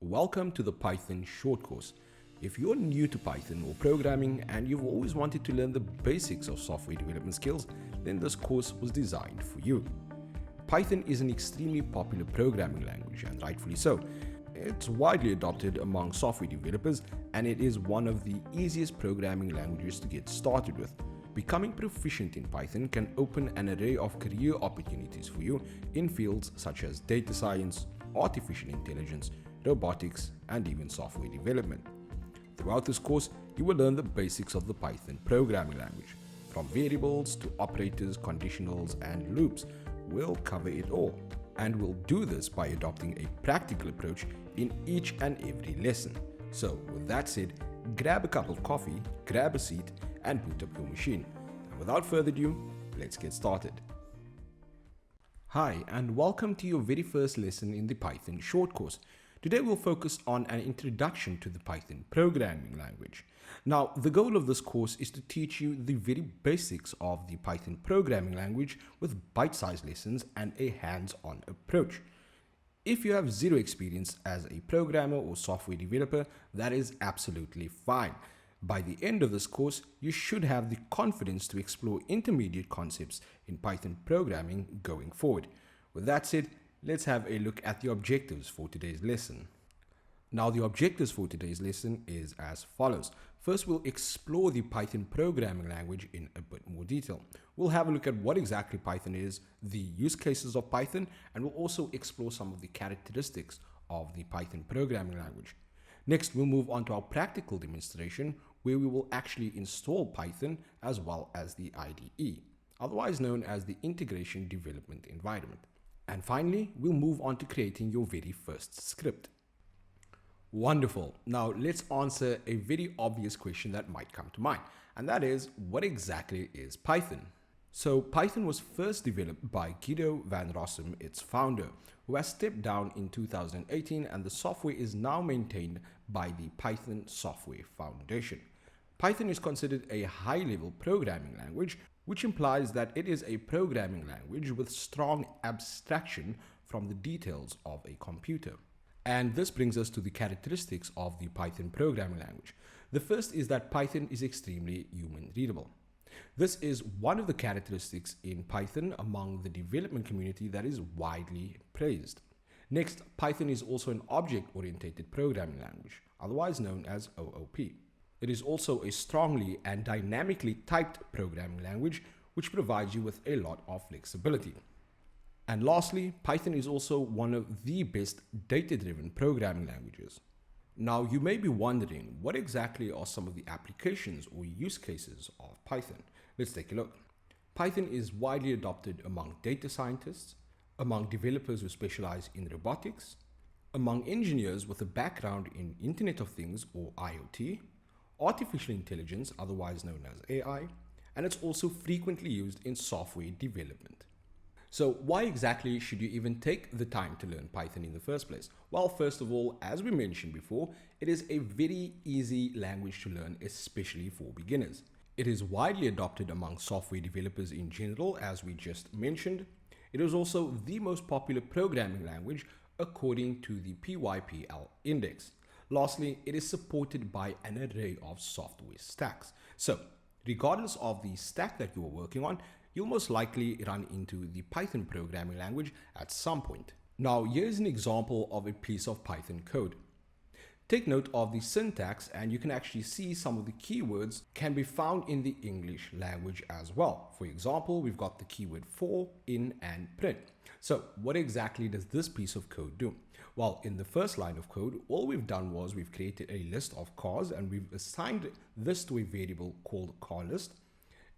Welcome to the Python short course. If you're new to Python or programming and you've always wanted to learn the basics of software development skills, then this course was designed for you. Python is an extremely popular programming language, and rightfully so. It's widely adopted among software developers, and it is one of the easiest programming languages to get started with. Becoming proficient in Python can open an array of career opportunities for you in fields such as data science, artificial intelligence, robotics, and even software development. Throughout this course, you will learn the basics of the Python programming language. From variables to operators, conditionals, and loops, we'll cover it all. And we'll do this by adopting a practical approach in each and every lesson. So with that said, grab a cup of coffee, grab a seat, and boot up your machine. And without further ado, let's get started. Hi, and welcome to your very first lesson in the Python short course. Today we'll focus on an introduction to the Python programming language. Now, the goal of this course is to teach you the very basics of the Python programming language with bite-sized lessons and a hands-on approach. If you have zero experience as a programmer or software developer, that is absolutely fine. By the end of this course, you should have the confidence to explore intermediate concepts in Python programming going forward. With that said, let's have a look at the objectives for today's lesson. Now, the objectives for today's lesson is as follows. First, we'll explore the Python programming language in a bit more detail. We'll have a look at what exactly Python is, the use cases of Python, and we'll also explore some of the characteristics of the Python programming language. Next, we'll move on to our practical demonstration where we will actually install Python as well as the IDE, otherwise known as the Integration Development Environment. And finally, we'll move on to creating your very first script. Wonderful. Now let's answer a very obvious question that might come to mind, and that is, what exactly is Python? So Python was first developed by Guido van Rossum, its founder, who has stepped down in 2018, and the software is now maintained by the Python Software Foundation. Python is considered a high-level programming language, which implies that it is a programming language with strong abstraction from the details of a computer. And this brings us to the characteristics of the Python programming language. The first is that Python is extremely human readable. This is one of the characteristics in Python among the development community that is widely praised. Next, Python is also an object-oriented programming language, otherwise known as OOP. It is also a strongly and dynamically typed programming language, which provides you with a lot of flexibility. And lastly, Python is also one of the best data-driven programming languages. Now, you may be wondering, what exactly are some of the applications or use cases of Python? Let's take a look. Python is widely adopted among data scientists, among developers who specialize in robotics, among engineers with a background in Internet of Things or IoT, artificial intelligence, otherwise known as AI, and it's also frequently used in software development. So why exactly should you even take the time to learn Python in the first place? Well, first of all, as we mentioned before, it is a very easy language to learn, especially for beginners. It is widely adopted among software developers in general, as we just mentioned. It is also the most popular programming language according to the PyPL index. Lastly, it is supported by an array of software stacks. So, regardless of the stack that you are working on, you'll most likely run into the Python programming language at some point. Now, here's an example of a piece of Python code. Take note of the syntax, and you can actually see some of the keywords can be found in the English language as well. For example, we've got the keyword for, in, and print. So what exactly does this piece of code do? Well, in the first line of code, all we've done was we've created a list of cars and we've assigned this to a variable called carList.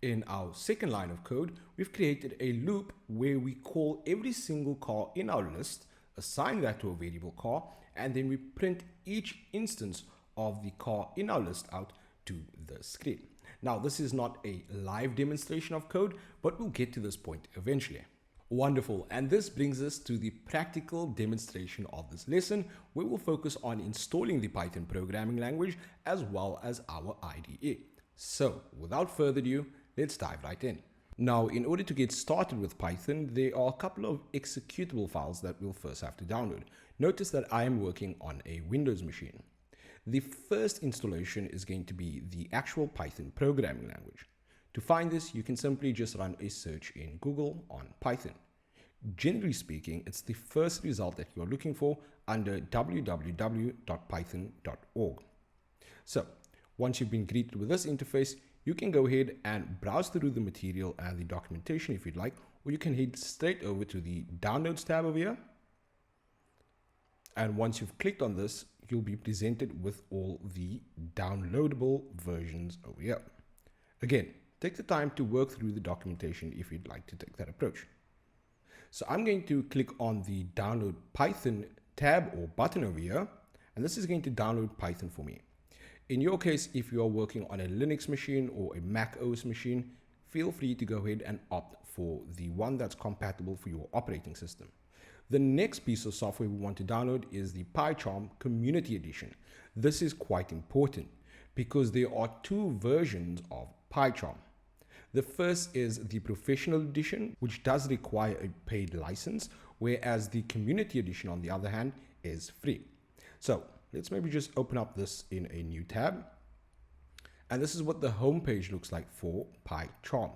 In our second line of code, we've created a loop where we call every single car in our list, assign that to a variable car, and then we print each instance of the car in our list out to the screen. Now, this is not a live demonstration of code, but we'll get to this point eventually. Wonderful, and this brings us to the practical demonstration of this lesson, where we'll focus on installing the Python programming language as well as our IDE. So, without further ado, let's dive right in. Now, in order to get started with Python, there are a couple of executable files that we'll first have to download. Notice that I am working on a Windows machine. The first installation is going to be the actual Python programming language. To find this, you can simply just run a search in Google on Python. Generally speaking, it's the first result that you're looking for under www.python.org. So once you've been greeted with this interface, you can go ahead and browse through the material and the documentation if you'd like, or you can head straight over to the Downloads tab over here. And once you've clicked on this, you'll be presented with all the downloadable versions over here. Again, take the time to work through the documentation if you'd like to take that approach. So I'm going to click on the Download Python tab or button over here, and this is going to download Python for me. In your case, if you are working on a Linux machine or a Mac OS machine, feel free to go ahead and opt for the one that's compatible for your operating system. The next piece of software we want to download is the PyCharm Community Edition. This is quite important because there are two versions of PyCharm. The first is the Professional Edition, which does require a paid license, whereas the Community Edition, on the other hand, is free. So let's maybe just open up this in a new tab. And this is what the home page looks like for PyCharm.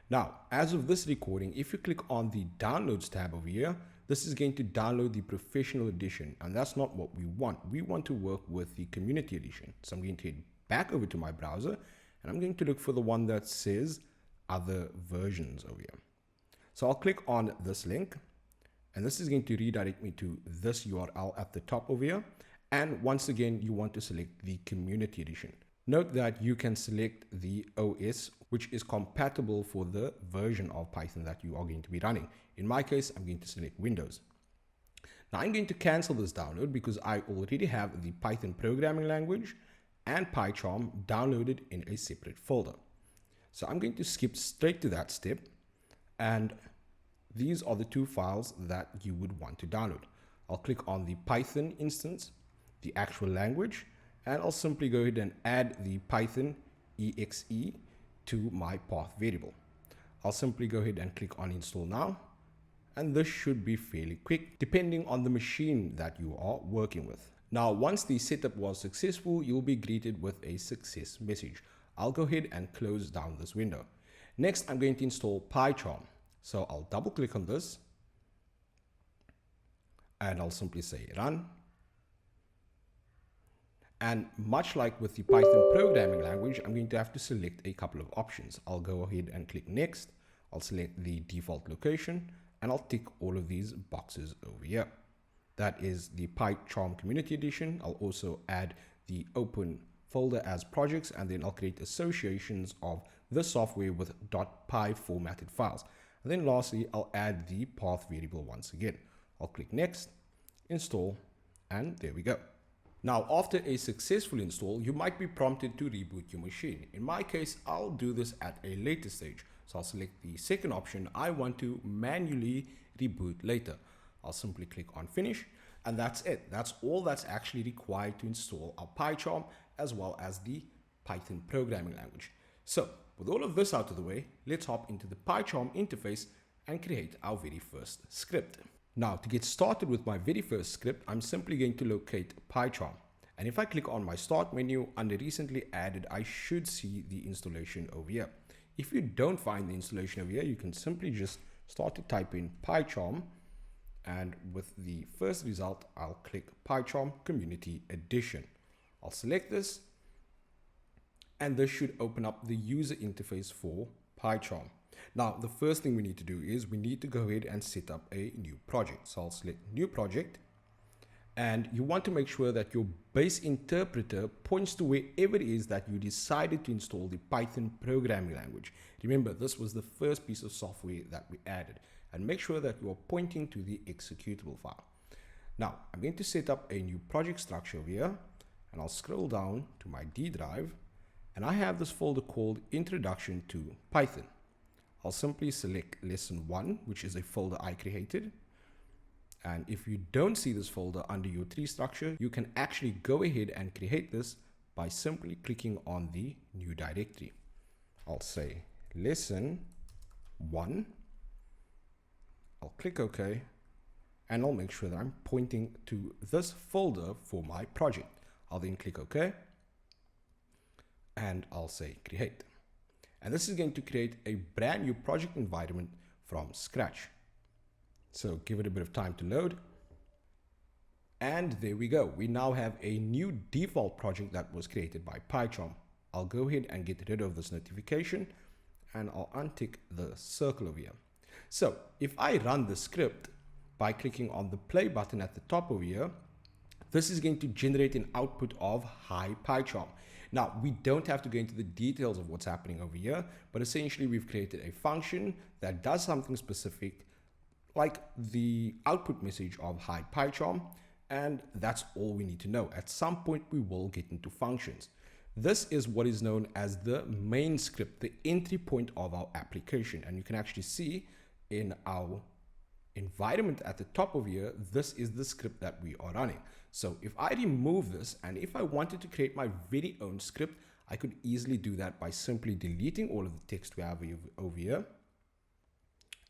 Now, as of this recording, if you click on the Downloads tab over here, this is going to download the Professional Edition, and that's not what we want. We want to work with the Community Edition. So I'm going to head back over to my browser, and I'm going to look for the one that says Other Versions over here. So I'll click on this link, and this is going to redirect me to this URL at the top over here. And once again, you want to select the Community Edition. Note that you can select the OS, which is compatible for the version of Python that you are going to be running. In my case, I'm going to select Windows. Now I'm going to cancel this download because I already have the Python programming language and PyCharm downloaded in a separate folder. So I'm going to skip straight to that step, and these are the two files that you would want to download. I'll click on the Python instance, the actual language, and I'll simply go ahead and add the Python exe to my path variable. I'll simply go ahead and click on install now, and this should be fairly quick depending on the machine that you are working with. Now, once the setup was successful, you'll be greeted with a success message. I'll go ahead and close down this window. Next, I'm going to install PyCharm. So I'll double click on this, and I'll simply say run. And much like with the Python programming language, I'm going to have to select a couple of options. I'll go ahead and click next. I'll select the default location, and I'll tick all of these boxes over here. That is the PyCharm Community Edition. I'll also add the open folder as projects, and then I'll create associations of the software with .py formatted files. And then lastly, I'll add the path variable once again. I'll click next, install, and there we go. Now, after a successful install, you might be prompted to reboot your machine. In my case, I'll do this at a later stage. So I'll select the second option. I want to manually reboot later. I'll simply click on finish, and that's it. That's all that's actually required to install our PyCharm as well as the Python programming language. So with all of this out of the way, let's hop into the PyCharm interface and create our very first script. Now, to get started with my very first script, I'm simply going to locate PyCharm. And if I click on my start menu under recently added, I should see the installation over here. If you don't find the installation over here, you can simply just start to type in PyCharm. And with the first result, I'll click PyCharm Community Edition. I'll select this, and this should open up the user interface for PyCharm. Now, the first thing we need to do is we need to go ahead and set up a new project. So I'll select new project, and you want to make sure that your base interpreter points to wherever it is that you decided to install the Python programming language. Remember, this was the first piece of software that we added, and make sure that you're pointing to the executable file. Now, I'm going to set up a new project structure over here, and I'll scroll down to my D drive, and I have this folder called Introduction to Python. I'll simply select lesson 1, which is a folder I created. And if you don't see this folder under your tree structure, you can actually go ahead and create this by simply clicking on the new directory. I'll say lesson 1. I'll click OK. and I'll make sure that I'm pointing to this folder for my project. I'll then click OK, and I'll say create. And this is going to create a brand new project environment from scratch. So give it a bit of time to load. And there we go. We now have a new default project that was created by PyCharm. I'll go ahead and get rid of this notification, and I'll untick the circle over here. So if I run the script by clicking on the play button at the top over here, this is going to generate an output of hi PyCharm. Now, we don't have to go into the details of what's happening over here, but essentially we've created a function that does something specific, like the output message of hi PyCharm, and that's all we need to know. At some point, we will get into functions. This is what is known as the main script, the entry point of our application. And you can actually see in our environment at the top of here, this is the script that we are running. So if I remove this, and if I wanted to create my very own script, I could easily do that by simply deleting all of the text we have over here.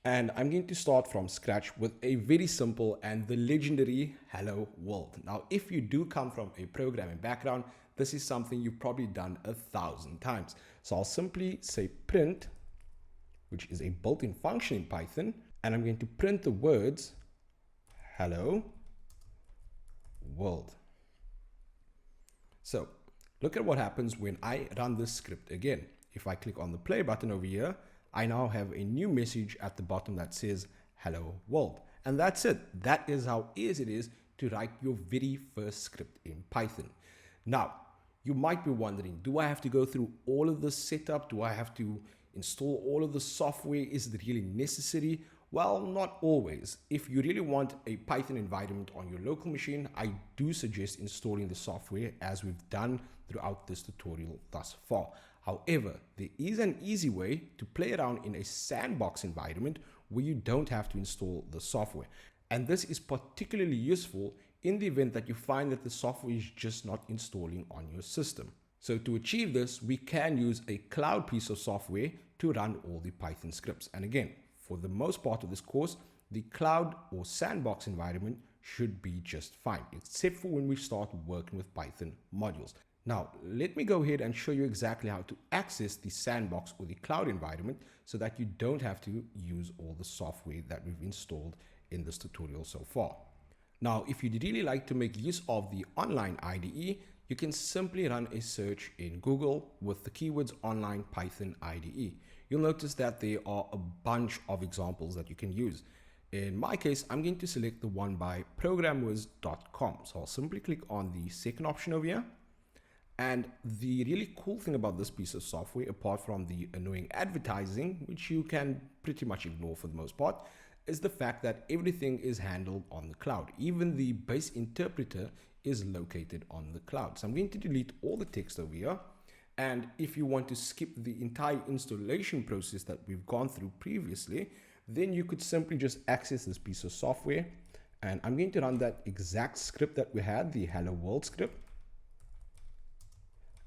And I'm going to start from scratch with a very simple and the legendary hello world. Now, if you do come from a programming background, this is something you've probably done 1,000 times. So I'll simply say print, which is a built-in function in Python, and I'm going to print the words hello world. So look at what happens when I run this script again. If I click on the play button over here, I now have a new message at the bottom that says hello world. And that's it. That is how easy it is to write your very first script in Python. Now, you might be wondering, do I have to go through all of this setup? Do I have to install all of the software? Is it really necessary? Well, not always. If you really want a Python environment on your local machine, I do suggest installing the software as we've done throughout this tutorial thus far. However, there is an easy way to play around in a sandbox environment where you don't have to install the software. And this is particularly useful in the event that you find that the software is just not installing on your system. So to achieve this, we can use a cloud piece of software to run all the Python scripts. And again, for the most part of this course, the cloud or sandbox environment should be just fine, except for when we start working with Python modules. Now, let me go ahead and show you exactly how to access the sandbox or the cloud environment so that you don't have to use all the software that we've installed in this tutorial so far. Now, if you'd really like to make use of the online IDE, you can simply run a search in Google with the keywords online Python IDE. You'll notice that there are a bunch of examples that you can use. In my case, I'm going to select the one by programwiz.com. So I'll simply click on the second option over here. And the really cool thing about this piece of software, apart from the annoying advertising, which you can pretty much ignore for the most part, is the fact that everything is handled on the cloud. Even the base interpreter is located on the cloud. So I'm going to delete all the text over here. And if you want to skip the entire installation process that we've gone through previously, then you could simply just access this piece of software. And I'm going to run that exact script that we had, the hello world script,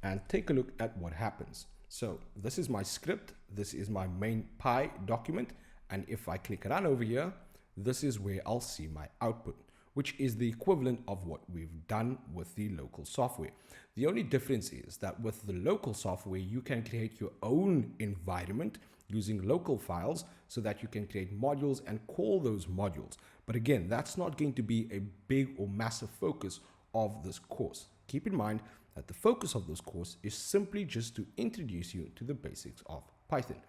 and take a look at what happens. So this is my script. This is my main Py document. And if I click run over here, this is where I'll see my output, which is the equivalent of what we've done with the local software. The only difference is that with the local software, you can create your own environment using local files so that you can create modules and call those modules. But again, that's not going to be a big or massive focus of this course. Keep in mind that the focus of this course is simply just to introduce you to the basics of Python.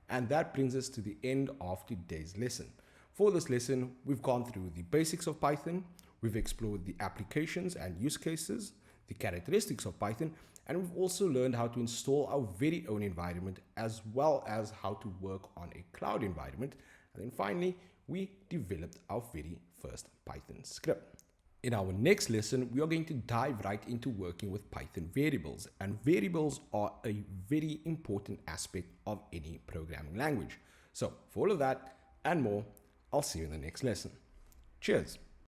And that brings us to the end of today's lesson. For this lesson, we've gone through the basics of Python, we've explored the applications and use cases, the characteristics of Python, and we've also learned how to install our very own environment as well as how to work on a cloud environment. And then finally, we developed our very first Python script. In our next lesson, we are going to dive right into working with Python variables, and variables are a very important aspect of any programming language. So for all of that and more, I'll see you in the next lesson. Cheers.